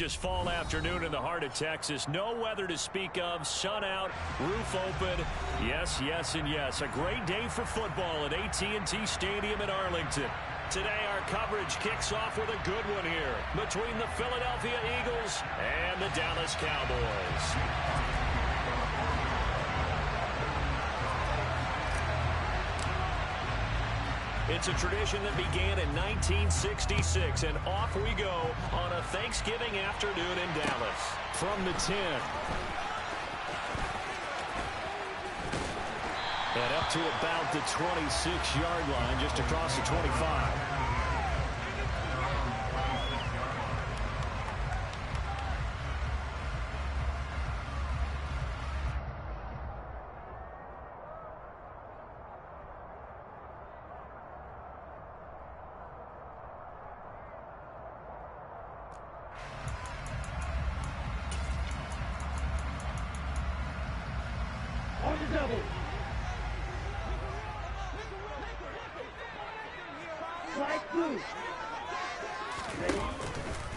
gorgeous fall afternoon in the heart of Texas. No weather to speak of. Sun out, roof open. Yes, yes, and yes. A great day for football at AT&T Stadium in Arlington. Today, our coverage kicks off with a good one here between the Philadelphia Eagles and the Dallas Cowboys. It's a tradition that began in 1966, and off we go on a Thanksgiving afternoon in Dallas. From the 10. And up to about the 26-yard line, just across the 25.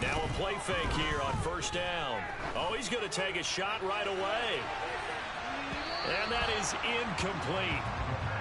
Now a play fake here on first down. Oh, he's going to take a shot right away. And that is incomplete.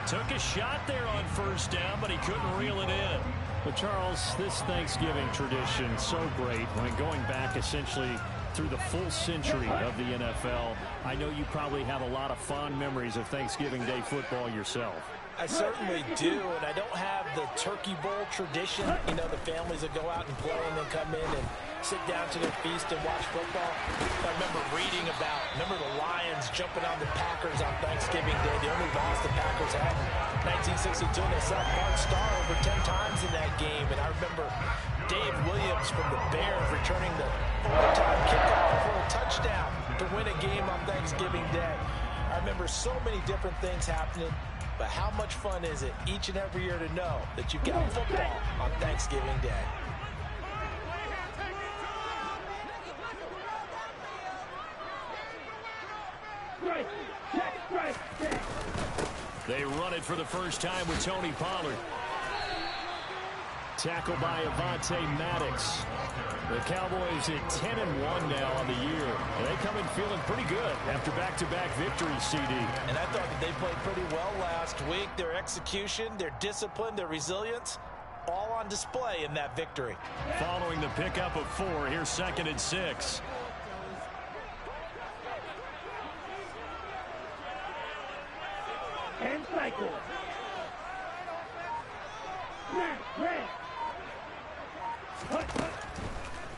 Took a shot there on first down, but he couldn't reel it in. But, Charles, this Thanksgiving tradition, so great. When going back essentially through the full century of the NFL, I know you probably have a lot of fond memories of Thanksgiving Day football yourself. I certainly do, and I don't have the Turkey Bowl tradition. You know, the families that go out and play and then come in and sit down to their feast and watch football. I remember reading about, the Lions jumping on the Packers on Thanksgiving Day. The only loss the Packers had in 1962, and they sacked Bart Starr over 10 times in that game. And I remember Dave Williams from the Bears returning the overtime kickoff for a touchdown to win a game on Thanksgiving Day. I remember so many different things happening. But how much fun is it each and every year to know that you've got football on Thanksgiving Day? They run it for the first time with Tony Pollard. Tackled by Avonte Maddox. The Cowboys at 10-1 now on the year. And they come in feeling pretty good after back-to-back victories, CD. And I thought that they played pretty well last week. Their execution, their discipline, their resilience, all on display in that victory. Following the pickup of 4, here's 2nd and 6. And cycle.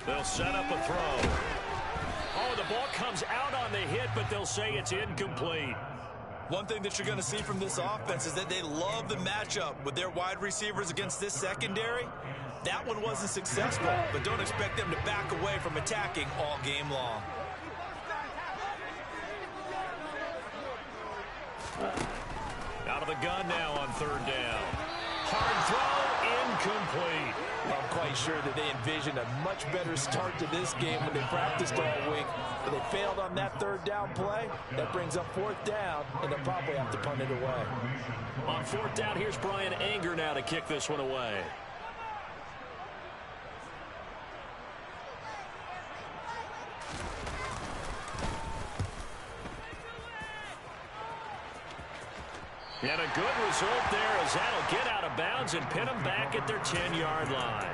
They'll set up a throw. Oh, the ball comes out on the hit, but they'll say it's incomplete. One thing that you're going to see from this offense is that they love the matchup with their wide receivers against this secondary. That one wasn't successful, but don't expect them to back away from attacking all game long. Out of the gun now on 3rd down. Hard throw, incomplete. I'm quite sure that they envisioned a much better start to this game when they practiced all week. But they failed on that 3rd down play. That brings up 4th down, and they'll probably have to punt it away. On 4th down, here's Brian Anger now to kick this one away. And a good result there as that'll get out of bounds and pin them back at their 10-yard line.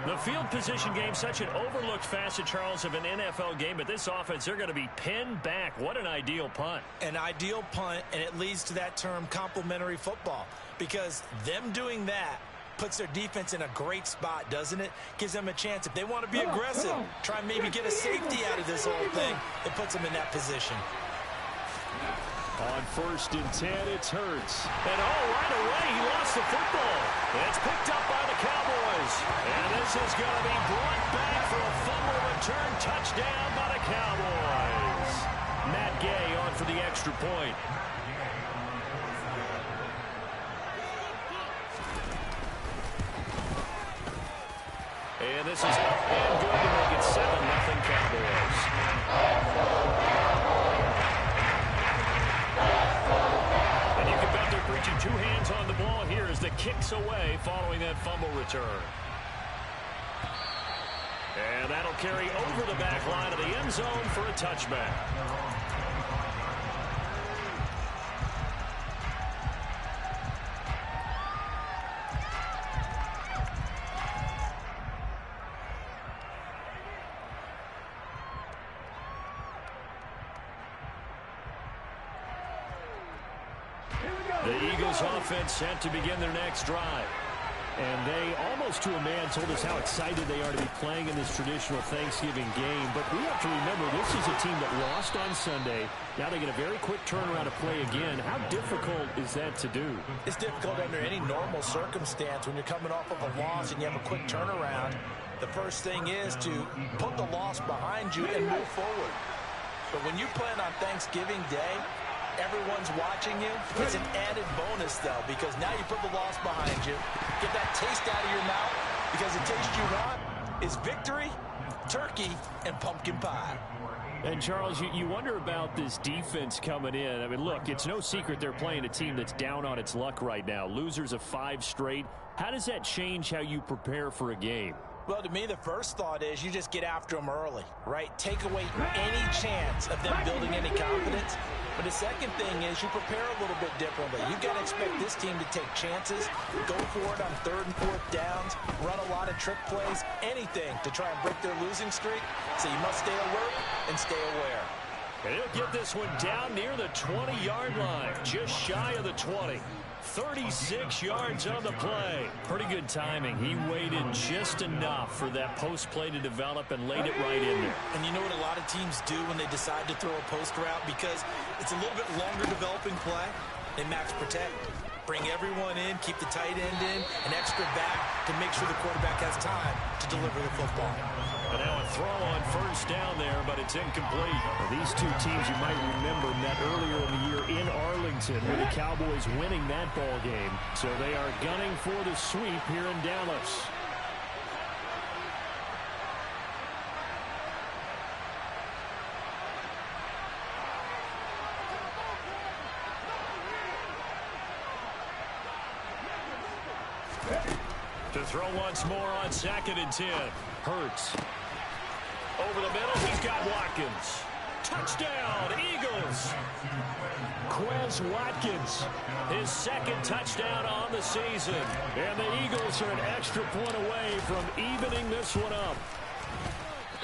The field position game, such an overlooked facet, Charles, of an NFL game, but this offense, they're going to be pinned back. What an ideal punt. An ideal punt, and it leads to that term complementary football, because them doing that puts their defense in a great spot, doesn't it? Gives them a chance. If they want to be aggressive, try and maybe get a safety out of this whole thing, it puts them in that position. On 1st and 10, it's Hurts. And right away, he lost the football. It's picked up by the Cowboys. And this is going to be brought back for a fumble return touchdown by the Cowboys. Matt Gay on for the extra point. And this is up and good to make it 7-0 Cowboys. And you can bet they're preaching 2 hands on the ball here as the kick's away following that fumble return. And that'll carry over the back line of the end zone for a touchback. The Eagles offense set to begin their next drive. And they, almost to a man, told us how excited they are to be playing in this traditional Thanksgiving game. But we have to remember, this is a team that lost on Sunday. Now they get a very quick turnaround to play again. How difficult is that to do? It's difficult under any normal circumstance when you're coming off of a loss and you have a quick turnaround. The first thing is to put the loss behind you and move forward. But when you plan on Thanksgiving Day, everyone's watching you. It's an added bonus, though, because now you put the loss behind you. Get that taste out of your mouth, because the taste you want is victory, turkey, and pumpkin pie. And, Charles, you wonder about this defense coming in. I mean, look, it's no secret they're playing a team that's down on its luck right now. Losers of 5 straight. How does that change how you prepare for a game? Well, to me, the first thought is you just get after them early, right? Take away any chance of them building any confidence. But the second thing is you prepare a little bit differently. You've got to expect this team to take chances, go for it on 3rd and 4th downs, run a lot of trick plays, anything to try and break their losing streak. So you must stay alert and stay aware. And he'll get this one down near the 20-yard line, just shy of the 20. 36 yards on the play. Pretty good timing. He waited just enough for that post play to develop and laid it right in there. And you know what a lot of teams do when they decide to throw a post route? Because it's a little bit longer developing play. They max protect. Bring everyone in, keep the tight end in, an extra back to make sure the quarterback has time to deliver the football. And now a throw on 1st down there, but it's incomplete. Well, these two teams, you might remember, met earlier in the year in Arlington with the Cowboys winning that ball game. So they are gunning for the sweep here in Dallas. To throw once more on 2nd and 10. Hurts. Over the middle, he's got Watkins. Touchdown, Eagles. Quez Watkins, his 2nd touchdown on the season. And the Eagles are an extra point away from evening this one up.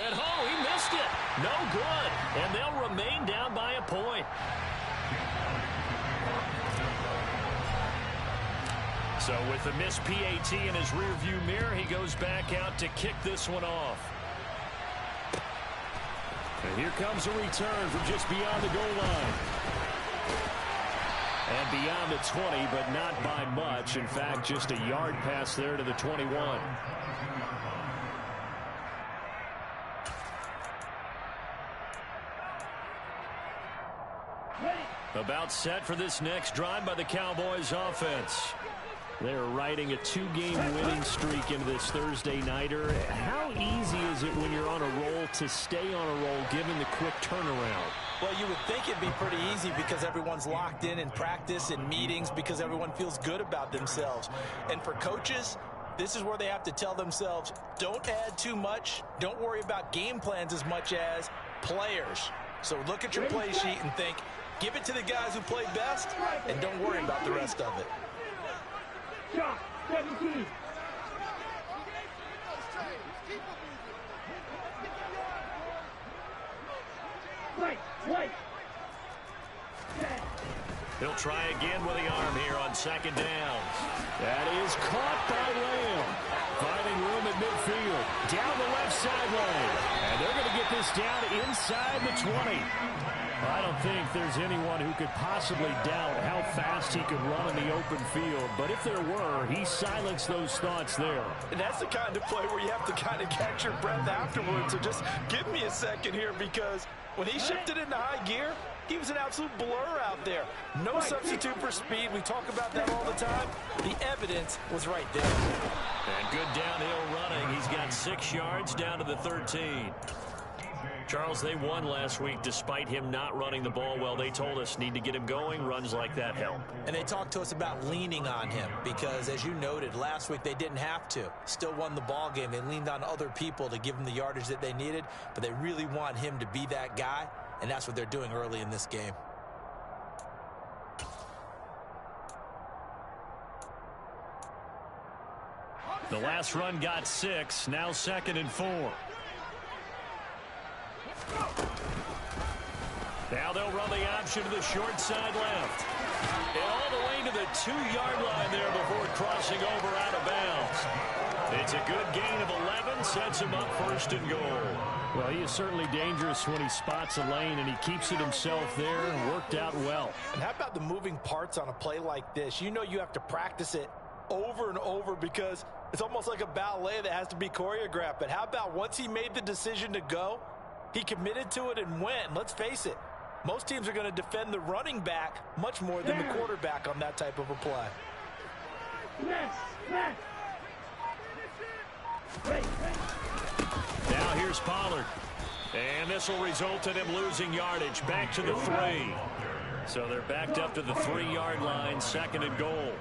And he missed it. No good. And they'll remain down by a point. So with the missed PAT in his rearview mirror, he goes back out to kick this one off. And here comes a return from just beyond the goal line. And beyond the 20, but not by much. In fact, just a yard pass there to the 21. About set for this next drive by the Cowboys offense. They're riding a 2-game winning streak into this Thursday nighter. How easy is it when you're on a roll to stay on a roll given the quick turnaround? Well, you would think it'd be pretty easy because everyone's locked in practice and meetings because everyone feels good about themselves. And for coaches, this is where they have to tell themselves, don't add too much. Don't worry about game plans as much as players. So look at your play sheet and think, give it to the guys who play best, and don't worry about the rest of it. Shot 17. White. He'll try again with the arm here on 2nd down. That is caught by Lamb. Finding room at midfield. Down the left sideline. And they're going to get this down inside the 20. I don't think there's anyone who could possibly doubt how fast he could run in the open field. But if there were, he silenced those thoughts there. And that's the kind of play where you have to kind of catch your breath afterwards. So just give me a second here, because when he shifted into high gear, he was an absolute blur out there. No substitute for speed. We talk about that all the time. The evidence was right there. And good downhill running. He's got 6 yards down to the 13. Charles, they won last week despite him not running the ball well. They told us need to get him going. Runs like that help. And they talked to us about leaning on him because, as you noted, last week they didn't have to. Still won the ball game. They leaned on other people to give them the yardage that they needed, but they really want him to be that guy, and that's what they're doing early in this game. The last run got 6. Now 2nd and 4. Now they'll run the option to the short side left. And all the way to the 2-yard line there before crossing over out of bounds. It's a good gain of 11, sets him up 1st and goal. Well, he is certainly dangerous when he spots a lane, and he keeps it himself there and worked out well. And how about the moving parts on a play like this? You know you have to practice it over and over because it's almost like a ballet that has to be choreographed. But how about once he made the decision to go, he committed to it and went. Let's face it, most teams are going to defend the running back much more than the quarterback on that type of a play. Now here's Pollard. And this will result in him losing yardage. Back to the 3. So they're backed up to the 3-yard line, 2nd and goal.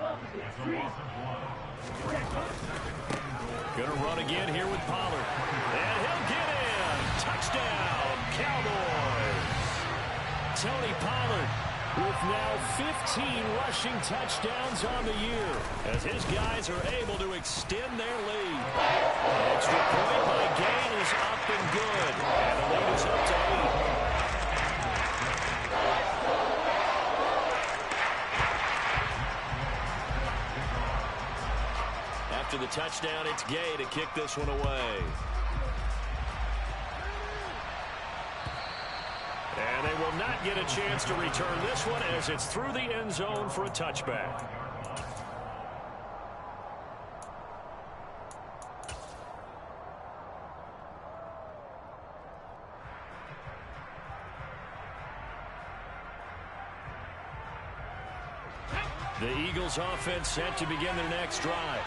Going to run again here with Pollard. And he'll get in. Touchdown, Cowboys. Tony Pollard with now 15 rushing touchdowns on the year as his guys are able to extend their lead. The extra point by Gain is up and good. And the lead is up to 8. After the touchdown, it's Gay to kick this one away. And they will not get a chance to return this one as it's through the end zone for a touchback. The Eagles offense set to begin their next drive.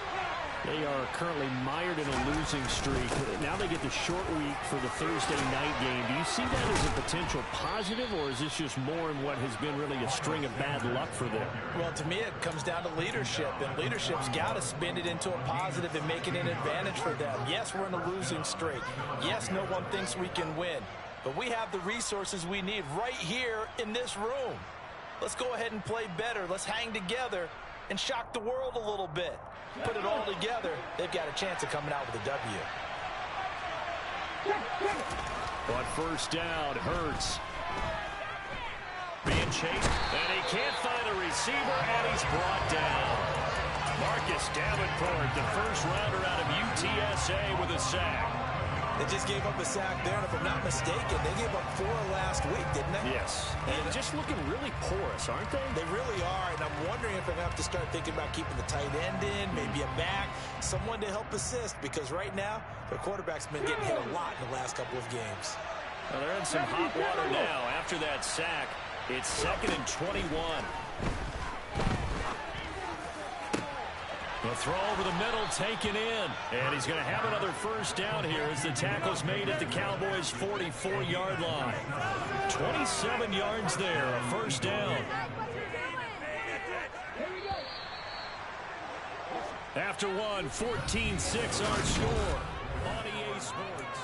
They are currently mired in a losing streak. Now they get the short week for the Thursday night game. Do you see that as a potential positive, or is this just more in what has been really a string of bad luck for them? Well, to me, it comes down to leadership, and leadership's got to spin it into a positive and make it an advantage for them. Yes, we're in a losing streak. Yes, no one thinks we can win, but we have the resources we need right here in this room. Let's go ahead and play better. Let's hang together and shock the world a little bit. Put it all together, they've got a chance of coming out with a W. On 1st down, Hurts being chased, and he can't find a receiver, and he's brought down. Marcus Davenport, the first rounder out of UTSA, with a sack. They just gave up a sack there, and if I'm not mistaken, they gave up 4 last week, didn't they? Yes. And just looking really porous, aren't they? They really are, and I'm wondering if they're going to have to start thinking about keeping the tight end in, maybe a back, someone to help assist, because right now, their quarterback's been getting hit a lot in the last couple of games. Well, they're in some hot water now. After that sack, it's 2nd and 21. The throw over the middle, taken in. And he's going to have another 1st down here as the tackle's made at the Cowboys' 44-yard line. 27 yards there, a 1st down. After one, 14-6 our score on EA Sports.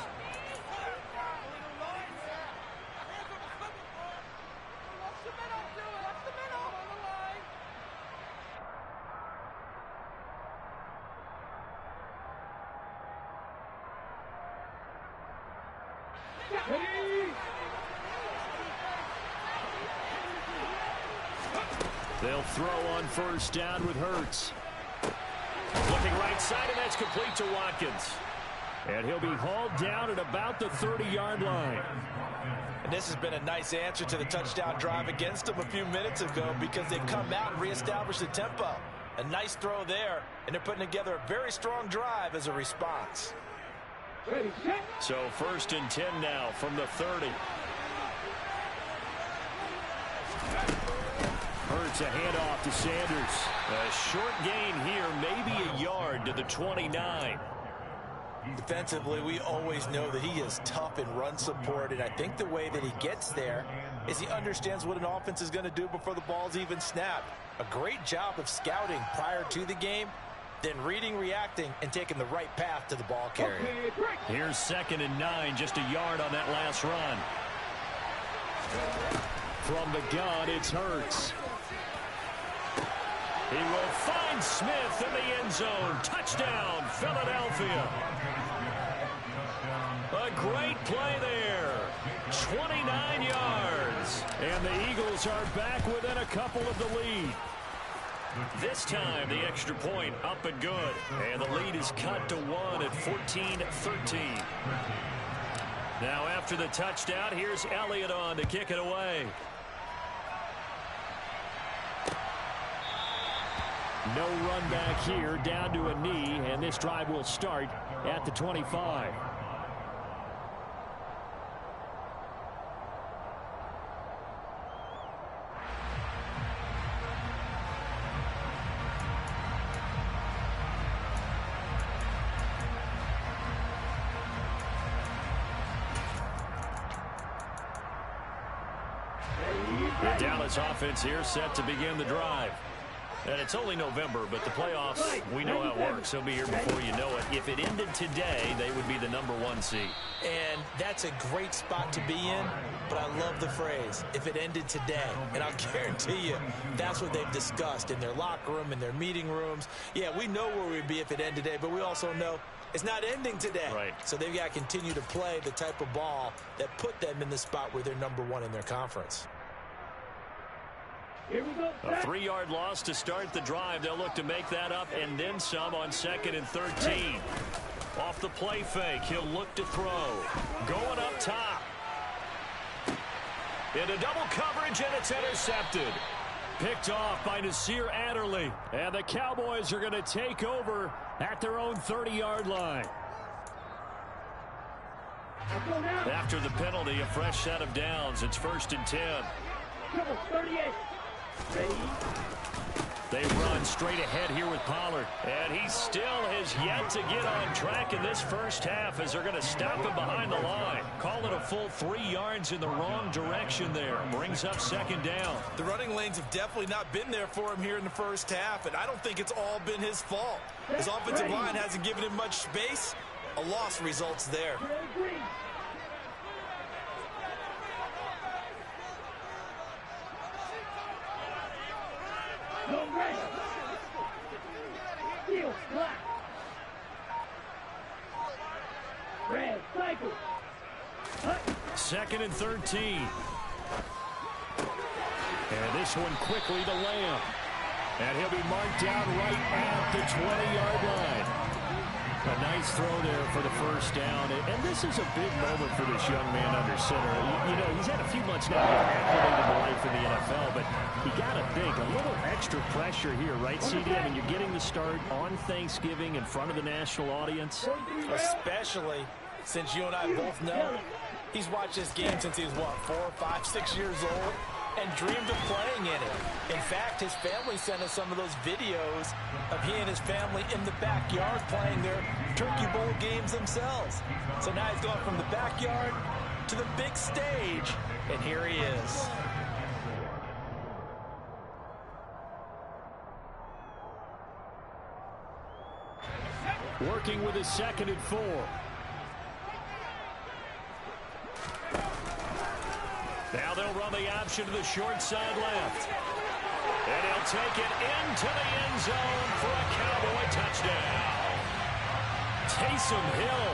They'll throw on 1st down with Hurts. Looking right side, and that's complete to Watkins. And he'll be hauled down at about the 30-yard line. And this has been a nice answer to the touchdown drive against them a few minutes ago because they've come out and reestablished the tempo. A nice throw there, and they're putting together a very strong drive as a response. So 1st and 10 now from the 30. Hurts a handoff to Sanders. A short gain here, maybe a yard to the 29. Defensively, we always know that he is tough in run support, and I think the way that he gets there is he understands what an offense is going to do before the ball's even snapped. A great job of scouting prior to the game, then reading, reacting, and taking the right path to the ball carrier. Here's 2nd and 9, just a yard on that last run. From the gun, it's Hurts. He will find Smith in the end zone. Touchdown, Philadelphia. A great play there. 29 yards. And the Eagles are back within a couple of the lead. This time, the extra point up and good. And the lead is cut to 1 at 14-13. Now after the touchdown, here's Elliott on to kick it away. No run back here, down to a knee, and this drive will start at the 25. The Dallas offense here set to begin the drive. And it's only November, but the playoffs, we know how it works. They'll be here before you know it. If it ended today, they would be the #1 seed. And that's a great spot to be in, but I love the phrase, if it ended today. And I'll guarantee you, that's what they've discussed in their locker room, in their meeting rooms. Yeah, we know where we'd be if it ended today, but we also know it's not ending today. Right. So they've got to continue to play the type of ball that put them in the spot where they're #1 in their conference. Here we go. A 3-yard loss to start the drive. They'll look to make that up and then some on 2nd and 13. Off the play fake, he'll look to throw. Going up top. Into double coverage, and it's intercepted. Picked off by Nasir Adderley. And the Cowboys are going to take over at their own 30-yard line. After the penalty, a fresh set of downs. It's 1st and 10. 38. They run straight ahead here with Pollard. And he still has yet to get on track in this first half as they're going to stop him behind the line. Call it a full 3 yards in the wrong direction there. Brings up 2nd down. The running lanes have definitely not been there for him here in the first half, and I don't think it's all been his fault. His offensive line hasn't given him much space. A loss results there. Go red. Steel black. Red cycle. 2nd and 13. And this one quickly to Lamb. And he'll be marked down right at the 20-yard line. A nice throw there for the first down. And this is a big moment for this young man under center. You know, he's had a few months now to get acclimated to life in the NFL, but you got to think, a little extra pressure here, right, CD? I mean, you're getting the start on Thanksgiving in front of the national audience. Especially since you and I both know he's watched this game since he was, what, 4, 5, 6 years old? And dreamed of playing in it. In fact, his family sent us some of those videos of he and his family in the backyard playing their Turkey Bowl games themselves. So now he's gone from the backyard to the big stage, and here he is. Working with his 2nd and 4. Now they'll run the option to the short side left. And he'll take it into the end zone for a Cowboy touchdown. Taysom Hill,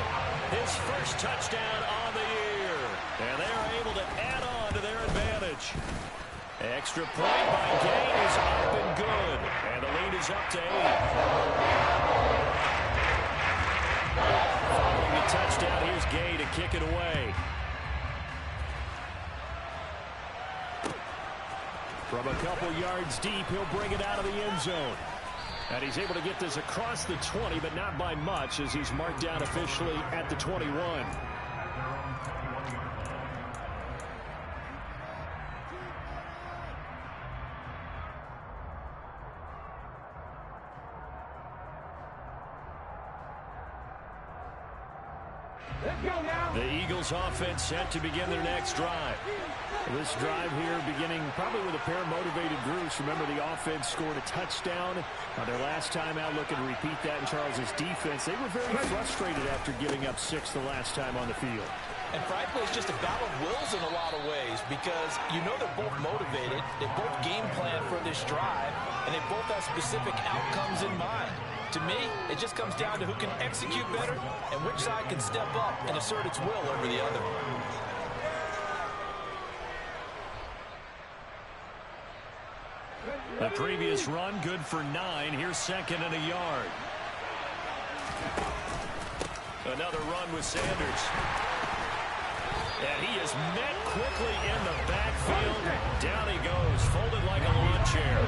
his first touchdown on the year. And they are able to add on to their advantage. Extra point by Gay is up and good. And the lead is up to 8. Following the touchdown, here's Gay to kick it away. From a couple yards deep, he'll bring it out of the end zone. And he's able to get this across the 20, but not by much, as he's marked down officially at the 21. Let's go now. The Eagles offense set to begin their next drive. This drive here beginning probably with a pair of motivated groups. Remember, the offense scored a touchdown on their last time out. Looking to repeat that in Charles's defense. They were very frustrated after giving up 6 the last time on the field. And frankly, it's just a battle of wills in a lot of ways because you know they're both motivated. They both game plan for this drive, and they both have specific outcomes in mind. To me, it just comes down to who can execute better and which side can step up and assert its will over the other. The previous run, good for 9. Here's 2nd and a yard. Another run with Sanders. And he is met quickly in the backfield. Down he goes, folded like a lawn chair.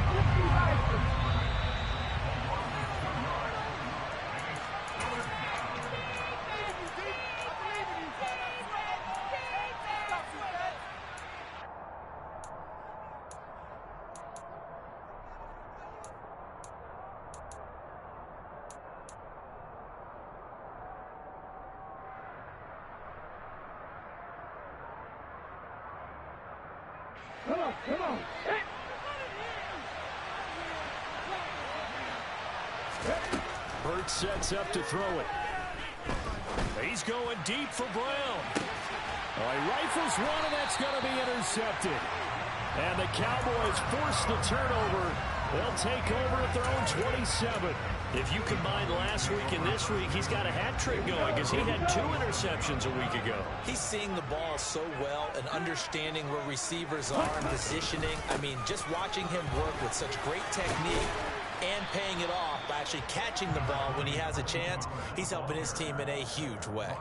Come on. Burt sets up to throw it. He's going deep for Brown. Oh, he rifles one, and that's going to be intercepted. And the Cowboys force the turnover. They'll take over at their own 27. If you combine last week and this week, he's got a hat trick going because he had 2 interceptions a week ago. He's seeing the ball so well and understanding where receivers are and positioning. I mean, just watching him work with such great technique and paying it off by actually catching the ball when he has a chance, he's helping his team in a huge way.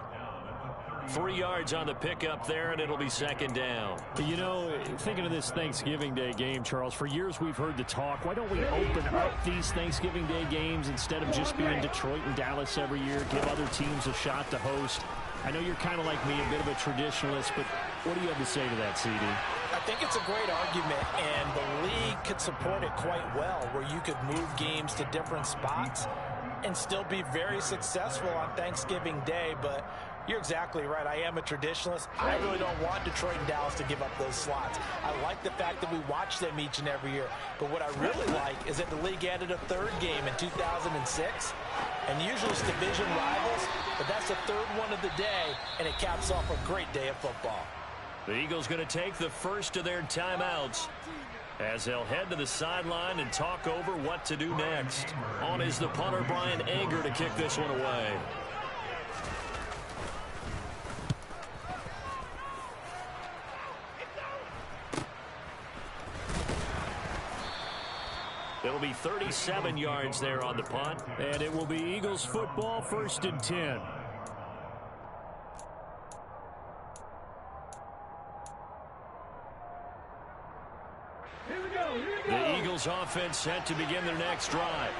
3 yards on the pickup there, and it'll be 2nd down. You know, thinking of this Thanksgiving Day game, Charles, for years we've heard the talk, why don't we open up these Thanksgiving Day games instead of just being Detroit and Dallas every year, give other teams a shot to host? I know you're kind of like me, a bit of a traditionalist, but what do you have to say to that, CD? I think it's a great argument, and the league could support it quite well, where you could move games to different spots and still be very successful on Thanksgiving Day, but you're exactly right. I am a traditionalist. I really don't want Detroit and Dallas to give up those slots. I like the fact that we watch them each and every year. But what I really like is that the league added a 3rd game in 2006. And usually it's division rivals, but that's the 3rd one of the day, and it caps off a great day of football. The Eagles going to take the first of their timeouts as they'll head to the sideline and talk over what to do next. On is the punter, Brian Anger, to kick this one away. It'll be 37 yards there on the punt. And it will be Eagles football, 1st and 10. The Eagles offense set to begin their next drive.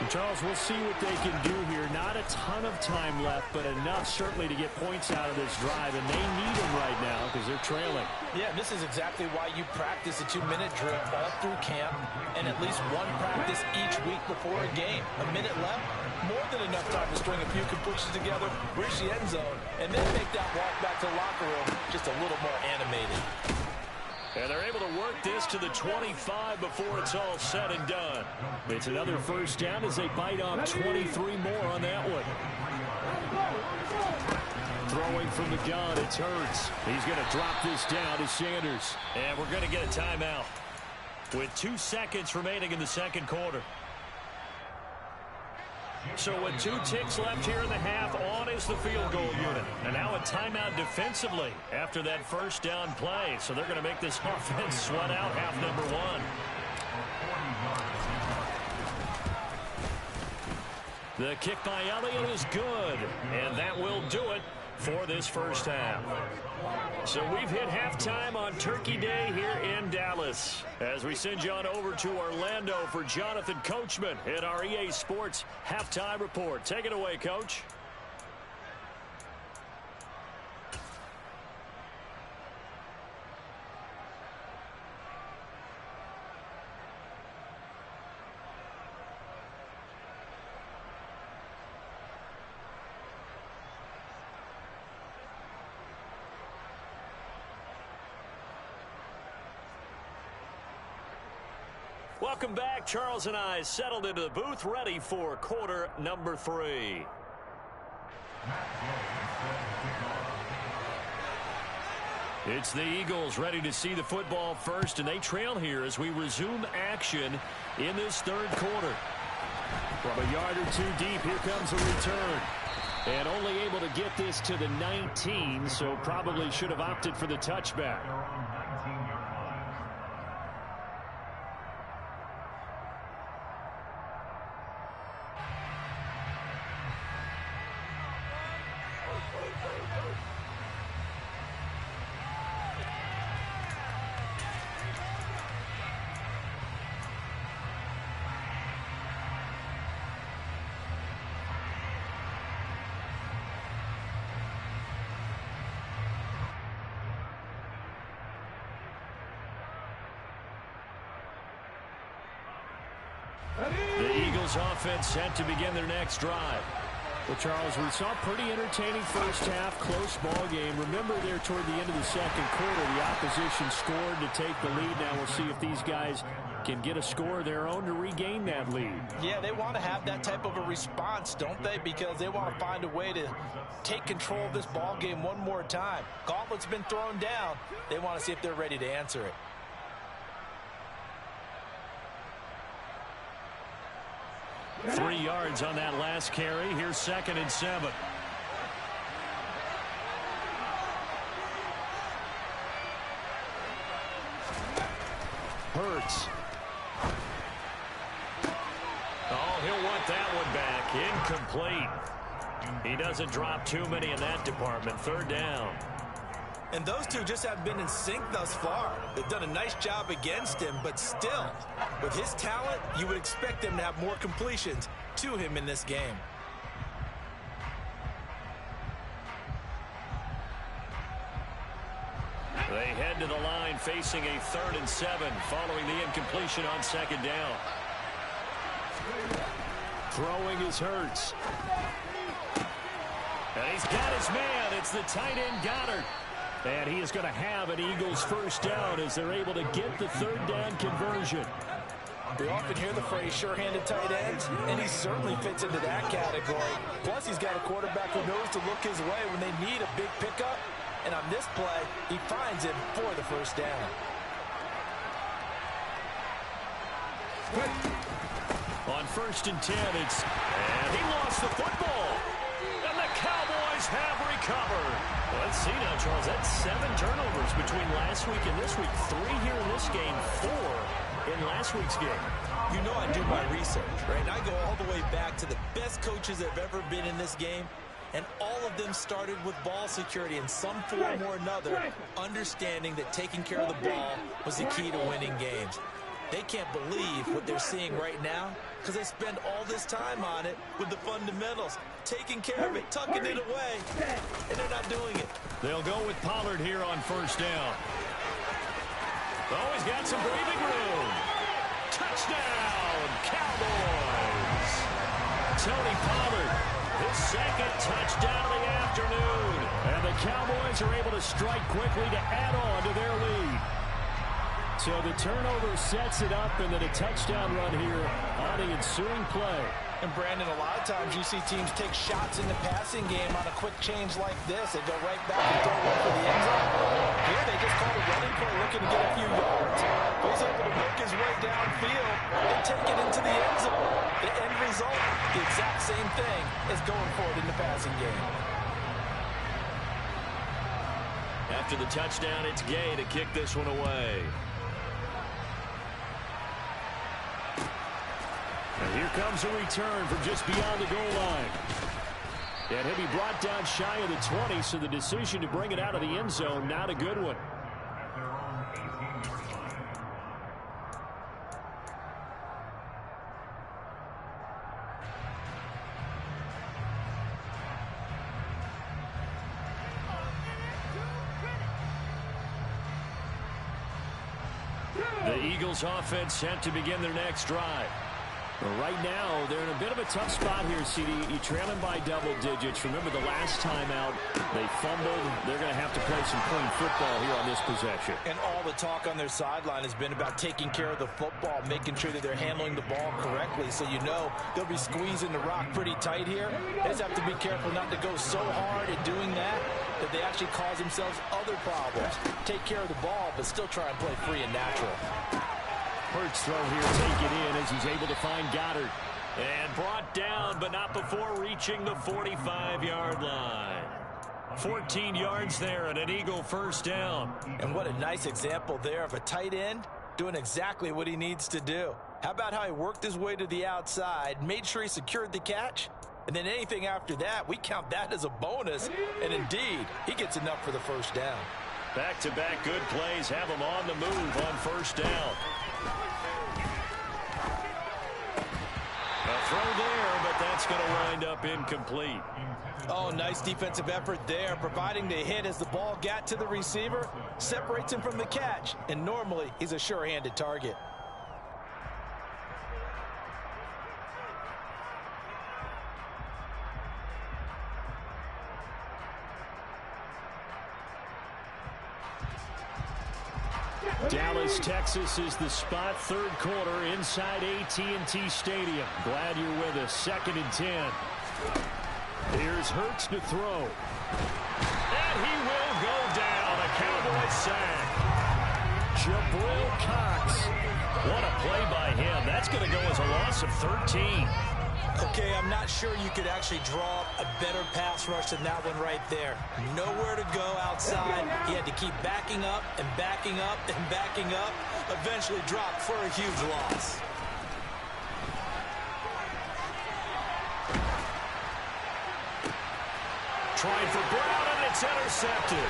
And Charles, we'll see what they can do here. Not a ton of time left, but enough certainly to get points out of this drive, and they need them right now because they're trailing. Yeah, this is exactly why you practice a 2-minute drill all through camp and at least one practice each week before a game. A minute left, more than enough time to string a few completions together, reach the end zone, and then make that walk back to the locker room just a little more animated. And they're able to work this to the 25 before it's all said and done. It's another 1st down as they bite off 23 more on that one. Throwing from the gun, it's Hurts. He's going to drop this down to Sanders. And we're going to get a timeout with 2 seconds remaining in the 2nd quarter. So with 2 ticks left here in the half, on is the field goal unit. And now a timeout defensively after that 1st down play. So they're going to make this offense sweat out half number 1. The kick by Elliott is good. And that will do it for this 1st half. So we've hit halftime on Turkey Day here in Dallas. As we send you on over to Orlando for Jonathan Coachman in our EA Sports Halftime Report. Take it away, Coach. Welcome back. Charles and I settled into the booth, ready for quarter number 3. It's the Eagles ready to see the football first, and they trail here as we resume action in this third quarter. From a yard or 2 deep, here comes a return. And only able to get this to the 19, so probably should have opted for the touchback. The Eagles offense set to begin their next drive. Well, Charles, we saw a pretty entertaining first half, close ball game. Remember there toward the end of the second quarter, the opposition scored to take the lead. Now we'll see if these guys can get a score of their own to regain that lead. Yeah, they want to have that type of a response, don't they? Because they want to find a way to take control of this ball game one more time. Gauntlet's been thrown down. They want to see if they're ready to answer it. Three yards on that last carry. Here's 2nd and 7. Hurts. Oh, he'll want that one back. Incomplete. He doesn't drop too many in that department. 3rd down. And those two just haven't been in sync thus far. They've done a nice job against him, but still, with his talent, you would expect him to have more completions to him in this game. They head to the line facing a 3rd and 7 following the incompletion on 2nd down. Throwing is Hurts. And he's got his man. It's the tight end Goddard. And he is going to have an Eagles first down as they're able to get the 3rd down conversion. We often hear the phrase sure-handed tight ends, and he certainly fits into that category. Plus, he's got a quarterback who knows to look his way when they need a big pickup. And on this play, he finds him for the first down. On 1st and 10, and he lost the football. And the Cowboys have recovered. Well, let's see now, Charles. That's 7 turnovers between last week and this week. 3 here in this game, 4 in last week's game. You know I do my research, right? And I go all the way back to the best coaches that have ever been in this game. And all of them started with ball security in some form or another, understanding that taking care of the ball was the key to winning games. They can't believe what they're seeing right now because they spend all this time on it with the fundamentals, taking care of it, tucking it away, and they're not doing it. They'll go with Pollard here on 1st down. Oh, he's got some breathing room. Touchdown, Cowboys. Tony Pollard, his 2nd touchdown of the afternoon. And the Cowboys are able to strike quickly to add on to their lead. So the turnover sets it up, and then a touchdown run here on the ensuing play. And, Brandon, a lot of times you see teams take shots in the passing game on a quick change like this. They go right back and throw one for the end zone. Here they just call a running play looking to get a few yards. He's able to make his way downfield and take it into the end zone. The end result, the exact same thing as going forward in the passing game. After the touchdown, it's Gay to kick this one away. And here comes a return from just beyond the goal line. And he'll be brought down shy of the 20, so the decision to bring it out of the end zone, not a good one. The Eagles offense set to begin their next drive. Well, right now, they're in a bit of a tough spot here, CD. You're trailing by double digits. Remember the last time out, they fumbled. They're going to have to play some clean football here on this possession. And all the talk on their sideline has been about taking care of the football, making sure that they're handling the ball correctly. So you know they'll be squeezing the rock pretty tight here. They just have to be careful not to go so hard at doing that they actually cause themselves other problems. Take care of the ball, but still try and play free and natural. Hurts throw here, take it in as he's able to find Goddard. And brought down, but not before reaching the 45-yard line. 14 yards there and an Eagle first down. And what a nice example there of a tight end doing exactly what he needs to do. How about how he worked his way to the outside, made sure he secured the catch, and then anything after that, we count that as a bonus. And indeed, he gets enough for the first down. Back-to-back good plays have him on the move on first down. A throw there, but that's going to wind up incomplete. Oh, nice defensive effort there, providing the hit as the ball got to the receiver, separates him from the catch, and normally he's a sure-handed target. Dallas, Texas is the spot. Third quarter inside AT&T Stadium. Glad you're with us. 2nd and 10. Here's Hurts to throw. And he will go down. A Cowboys sack. Jabril Cox. What a play by him. That's going to go as a loss of 13. Okay, I'm not sure you could actually draw a better pass rush than that one right there. Nowhere to go outside. He had to keep backing up and backing up and backing up. Eventually dropped for a huge loss. Trying for Brown, and it's intercepted.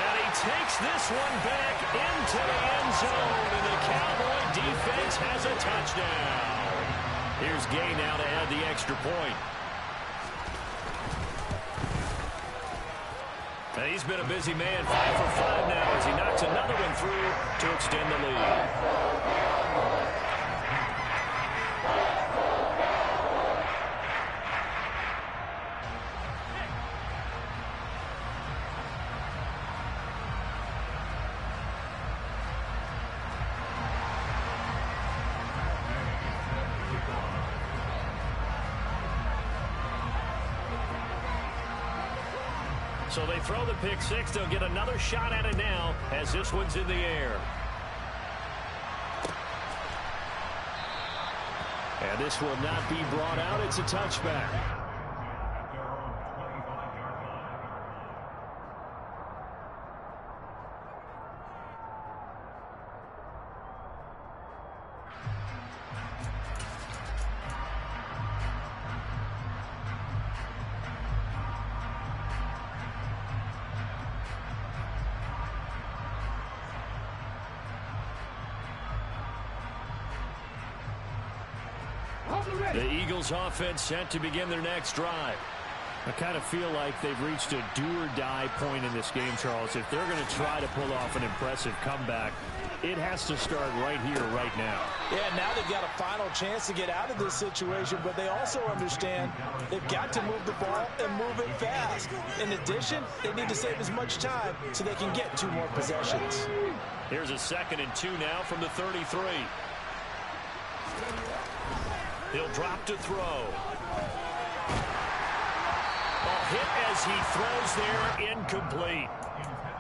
And he takes this one back into the end zone, and the Cowboy defense has a touchdown. Here's Gay now to add the extra point. And he's been a busy man, 5 for 5 now as he knocks another one through to extend the lead. So they throw the pick six. They'll get another shot at it now as this one's in the air. And this will not be brought out. It's a touchback. The Eagles offense set to begin their next drive. I kind of feel like they've reached a do-or-die point in this game, Charles. If they're going to try to pull off an impressive comeback, it has to start right here, right now. Yeah, now they've got a final chance to get out of this situation, but they also understand they've got to move the ball and move it fast. In addition, they need to save as much time so they can get 2 more possessions. Here's a 2nd and 2 now from the 33. He'll drop to throw. Hit as he throws there, incomplete.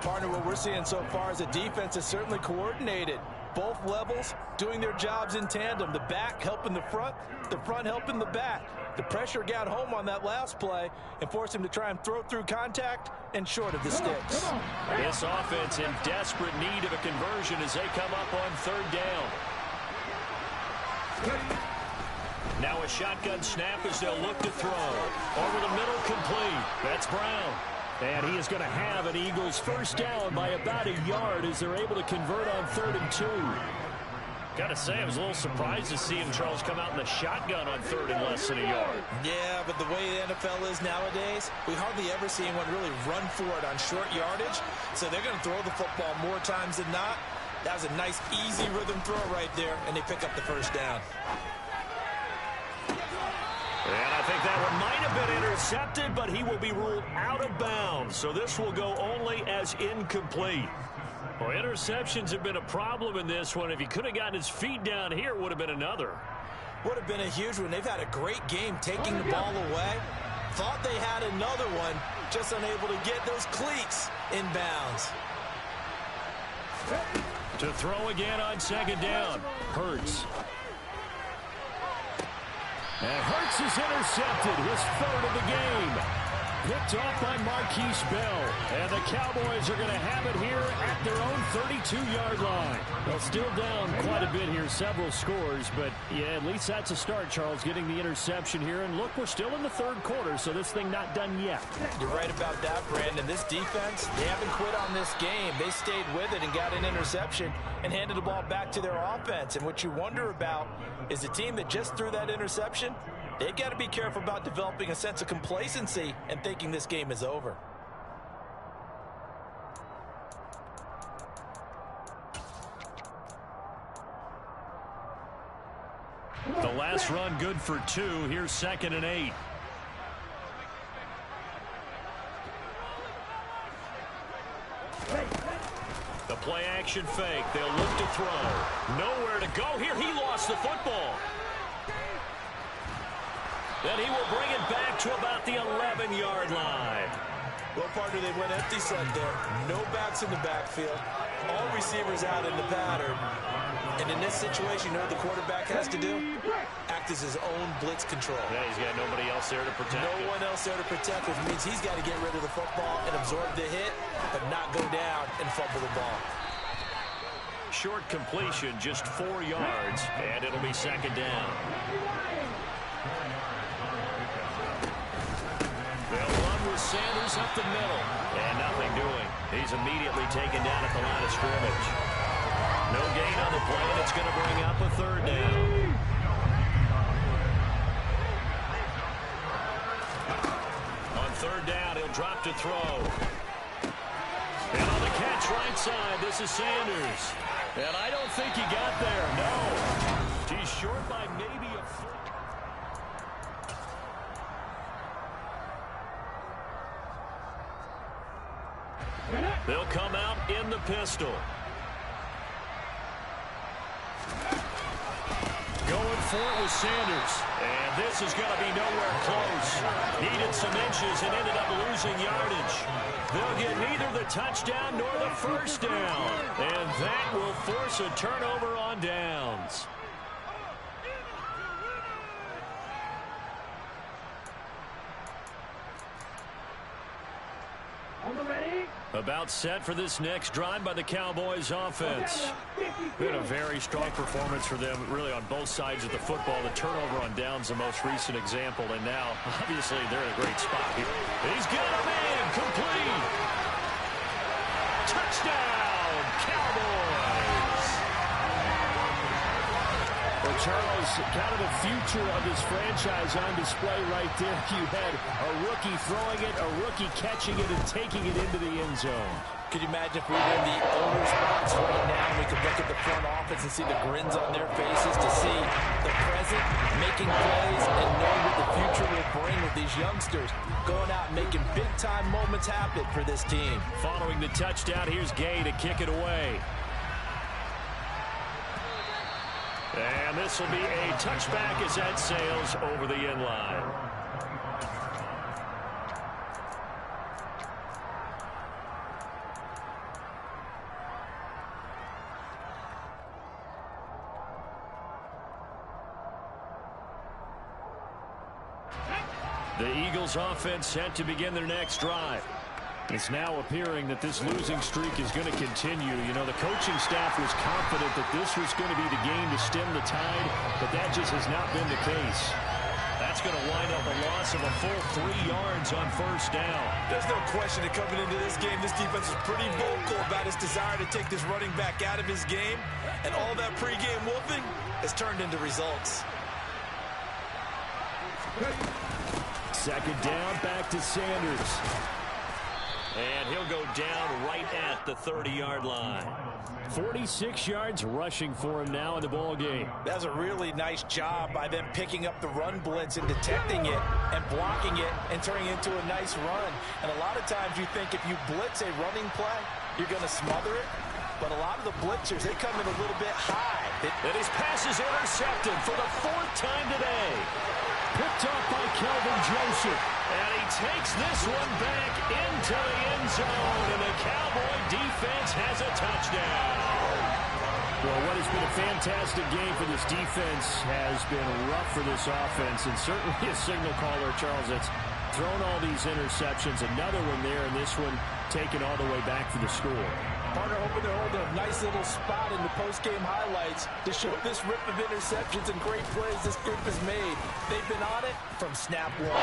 Partner, what we're seeing so far is the defense is certainly coordinated. Both levels doing their jobs in tandem. The back helping the front helping the back. The pressure got home on that last play and forced him to try and throw through contact and short of the sticks. This offense in desperate need of a conversion as they come up on 3rd down. Now a shotgun snap as they'll look to throw. Over the middle, complete. That's Brown. And he is going to have an Eagles first down by about a yard as they're able to convert on 3rd and 2. Got to say, I was a little surprised to see him, Charles, come out in the shotgun on 3rd and less than a yard. Yeah, but the way the NFL is nowadays, we hardly ever see anyone really run for it on short yardage. So they're going to throw the football more times than not. That was a nice, easy rhythm throw right there, and they pick up the first down. And I think that one might have been intercepted, but he will be ruled out of bounds. So this will go only as incomplete. Well, interceptions have been a problem in this one. If he could have gotten his feet down here, it would have been another. Would have been a huge one. They've had a great game taking the ball away. Thought they had another one, just unable to get those cleats in bounds. To throw again on second down. Hurts. And Hurts is intercepted, his third of the game. Picked off by Marquise Bell. And the Cowboys are going to have it here at their own 32-yard line. Well, still down quite a bit here, several scores. But, yeah, at least that's a start, Charles, getting the interception here. And, look, we're still in the third quarter, so this thing not done yet. You're right about that, Brandon. This defense, they haven't quit on this game. They stayed with it and got an interception and handed the ball back to their offense. And what you wonder about is the team that just threw that interception, they've got to be careful about developing a sense of complacency and thinking this game is over. The last run good for 2. Here's 2nd and 8. The play action fake. They'll look to throw. Nowhere to go here. He lost the football. Then he will bring it back to about the 11-yard line. Well, partner, they went empty set there. No backs in the backfield. All receivers out in the pattern. And in this situation, you know what the quarterback has to do? Act as his own blitz control. Yeah, he's got nobody else there to protect him. No one else there to protect, which means he's got to get rid of the football and absorb the hit, but not go down and fumble the ball. Short completion, just 4 yards, and it'll be 2nd down. They'll run with Sanders up the middle, and nothing doing. He's immediately taken down at the line of scrimmage. No gain on the play, and it's going to bring up a 3rd down. On 3rd down, he'll drop to throw. And on the catch right side, this is Sanders. And I don't think he got there, no. He's short by maybe a foot. They'll come out in the pistol. Going for it with Sanders. And this is going to be nowhere close. Needed some inches and ended up losing yardage. They'll get neither the touchdown nor the first down. And that will force a turnover on downs. About set for this next drive by the Cowboys offense. Been a very strong performance for them, really, on both sides of the football. The turnover on downs, the most recent example, and now, obviously, they're in a great spot here. He's got a man, complete. Touchdown, Cowboys. Well, Charles, kind of the future of this franchise on display right there. You had a rookie throwing it, a rookie catching it, and taking it into the end zone. Could you imagine if we were in the owner's box right now and we could look at the front office and see the grins on their faces, to see the present making plays and knowing what the future will bring with these youngsters going out and making big-time moments happen for this team. Following the touchdown, here's Gay to kick it away. And this will be a touchback as that sails over the end line. The Eagles offense set to begin their next drive. It's now appearing that this losing streak is going to continue. You know, the coaching staff was confident that this was going to be the game to stem the tide, but that just has not been the case. That's going to wind up a loss of a full 3 yards on first down. There's no question that coming into this game, this defense is pretty vocal about its desire to take this running back out of his game, and all that pregame wolfing has turned into results. Second down, back to Sanders. And he'll go down right at the 30-yard line. 46 yards rushing for him now in the ball game. That's a really nice job by them picking up the run blitz and detecting it and blocking it and turning it into a nice run. And a lot of times you think if you blitz a running play, you're going to smother it. But a lot of the blitzers, they come in a little bit high. And his pass is intercepted for the 4th time today. Picked off by Kelvin Joseph. And he takes this one back into the end zone. And the Cowboy defense has a touchdown. Well, what has been a fantastic game for this defense has been rough for this offense. And certainly a signal caller, Charles, that's thrown all these interceptions. Another one there, and this one taken all the way back for the score. Partner hoping they're holding a nice little spot in the post-game highlights to show this rip of interceptions and great plays this group has made. They've been on it from snap one.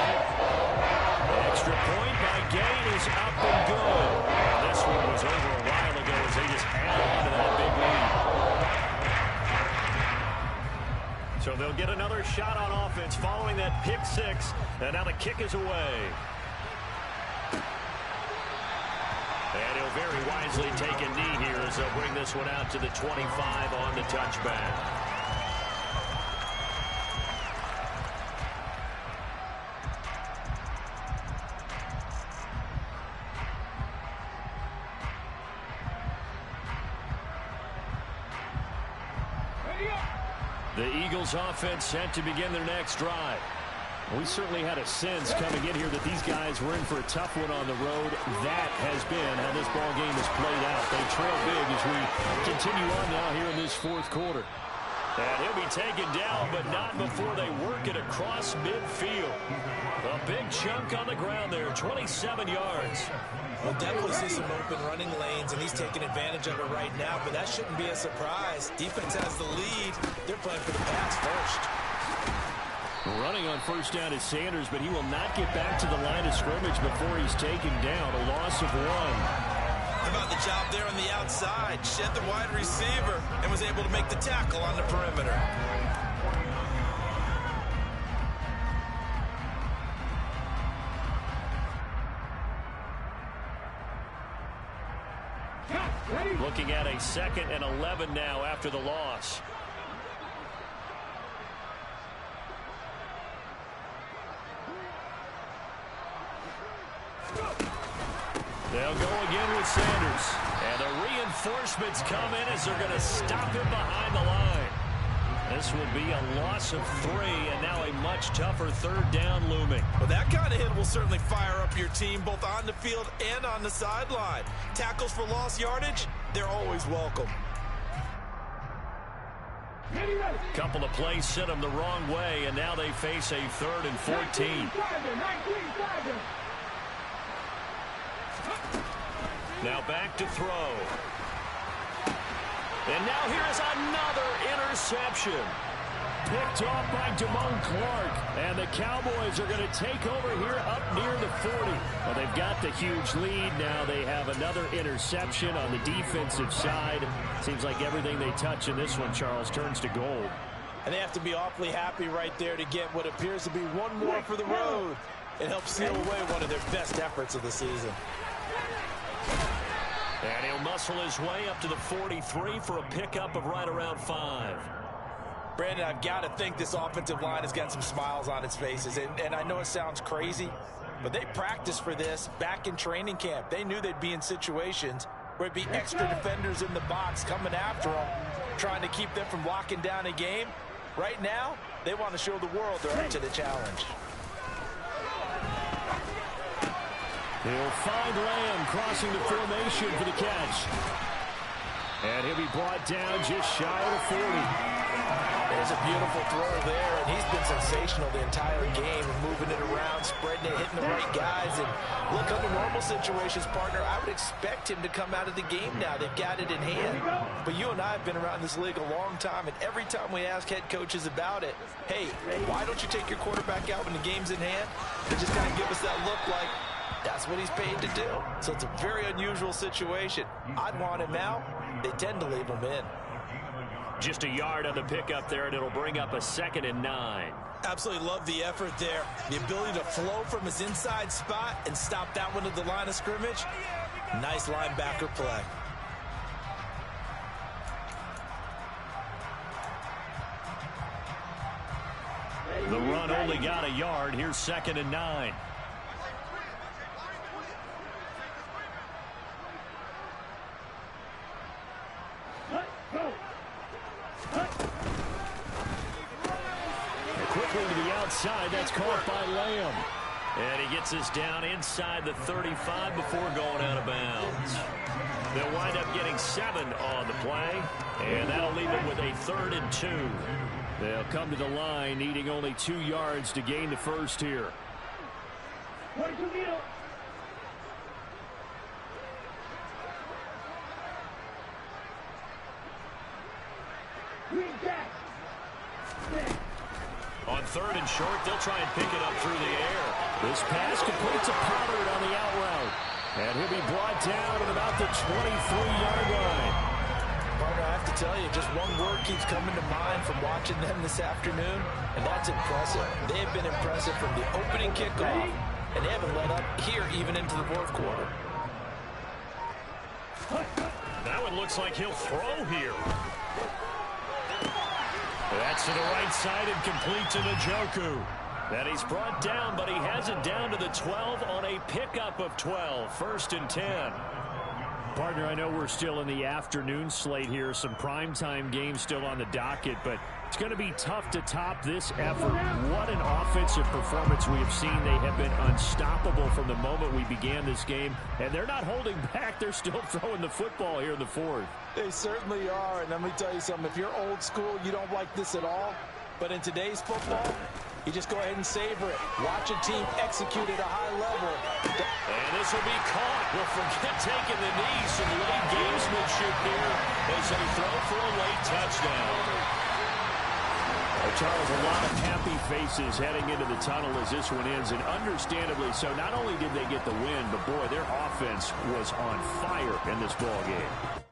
Extra point by Gain is up and good. This one was over a while ago as they just add on to that big lead. So they'll get another shot on offense following that pick six. And now the kick is away. And he'll very wisely take a knee here as they'll bring this one out to the 25 on the touchback. The Eagles offense set to begin their next drive. We certainly had a sense coming in here that these guys were in for a tough one on the road. That has been how this ball game has played out. They trail big as we continue on now here in this 4th quarter. And he'll be taken down, but not before they work it across midfield. A big chunk on the ground there, 27 yards. We'll definitely see some open running lanes, and he's taking advantage of it right now, but that shouldn't be a surprise. Defense has the lead. They're playing for the pass first. Running on first down is Sanders, but he will not get back to the line of scrimmage before he's taken down. A loss of 1. How about the job there on the outside? Shed the wide receiver and was able to make the tackle on the perimeter. Looking at a 2nd and 11 now after the loss. They'll go again with Sanders. And the reinforcements come in as they're going to stop him behind the line. This will be a loss of 3, and now a much tougher 3rd down looming. Well, that kind of hit will certainly fire up your team both on the field and on the sideline. Tackles for lost yardage, they're always welcome. Couple of plays sent them the wrong way, and now they face a 3rd and 14. Now back to throw. And now here is another interception. Picked off by Damone Clark. And the Cowboys are going to take over here up near the 40. Well, they've got the huge lead. Now they have another interception on the defensive side. Seems like everything they touch in this one, Charles, turns to gold. And they have to be awfully happy right there to get what appears to be one more for the road. It helps seal away one of their best efforts of the season. And he'll muscle his way up to the 43 for a pickup of right around 5. Brandon, I've got to think this offensive line has got some smiles on its faces. And I know it sounds crazy, but they practiced for this back in training camp. They knew they'd be in situations where it'd be extra defenders in the box coming after them, trying to keep them from locking down a game. Right now, they want to show the world they're up to the challenge. He'll find Lamb crossing the formation for the catch. And he'll be brought down just shy of the 40. There's a beautiful throw there, and he's been sensational the entire game, and moving it around, spreading it, hitting the right guys. And look, under normal situations, partner, I would expect him to come out of the game now. They've got it in hand. But you and I have been around this league a long time, and every time we ask head coaches about it, hey, why don't you take your quarterback out when the game's in hand? They just kind of give us that look like, that's what he's paid to do. So it's a very unusual situation. I'd want him out. They tend to leave him in. Just a yard on the pickup there, and it'll bring up a 2nd and 9. Absolutely love the effort there. The ability to flow from his inside spot and stop that one at the line of scrimmage. Nice linebacker play. The run only got a yard. Here's 2nd and 9. Quickly to the outside. That's caught by Lamb. And he gets us down inside the 35 before going out of bounds. They'll wind up getting 7 on the play, and that'll leave it with a 3rd and 2. They'll come to the line needing only 2 yards to gain the first here. 22 meter. Green jack. On 3rd and short, they'll try and pick it up through the air. This pass completes a Pollard on the out route. And he'll be brought down at about the 23-yard line. Partner, I have to tell you, just one word keeps coming to mind from watching them this afternoon, and that's impressive. They have been impressive from the opening kickoff, and they haven't let up here even into the 4th quarter. That one looks like he'll throw here. That's to the right side and complete to Njoku. That he's brought down, but he has it down to the 12 on a pickup of 12. 1st and 10. Partner, I know we're still in the afternoon slate here. Some primetime games still on the docket, but it's going to be tough to top this effort. What an offensive performance we have seen. They have been unstoppable from the moment we began this game, and they're not holding back. They're still throwing the football here in the 4th. They certainly are, and let me tell you something. If you're old school, you don't like this at all. But in today's football, you just go ahead and savor it. Watch a team execute at a high level. And this will be caught. Well, forget taking the knee. Some late gamesmanship here as they throw for a late touchdown. Charles, a lot of happy faces heading into the tunnel as this one ends, and understandably so. Not only did they get the win, but boy, their offense was on fire in this ball game.